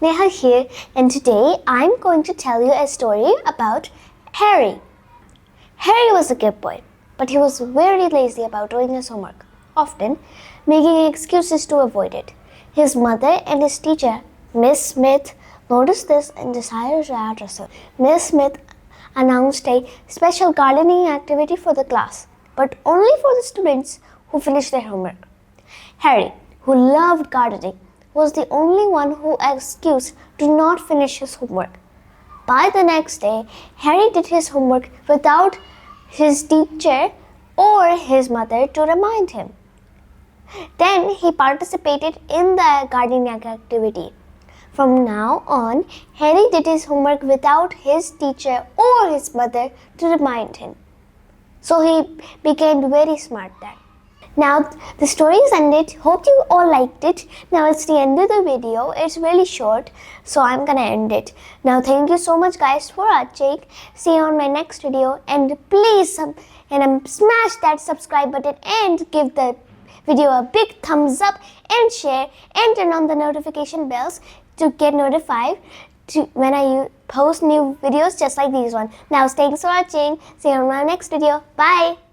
Neha here, and today I'm going to tell you a story about Harry. Harry was a good boy, but he was very lazy about doing his homework, often making excuses to avoid it. His mother and his teacher, Miss Smith, noticed this and decided to address him. Miss Smith announced a special gardening activity for the class, but only for the students who finished their homework. Harry, who loved gardening, was the only one who excused to not finish his homework. By the next day, Harry did his homework without his teacher or his mother to remind him. Then he participated in the gardening activity. From now on, Harry did his homework without his teacher or his mother to remind him. So he became very smart then. Now the story is ended. Hope you all liked it. Now it's the end of the video. It's really short, so I'm gonna end it. Now thank you so much guys for watching. See you on my next video, and please smash that subscribe button and give the video a big thumbs up and share and turn on the notification bells to get notified when I post new videos just like these one. Now thanks for watching. See you on my next video. Bye.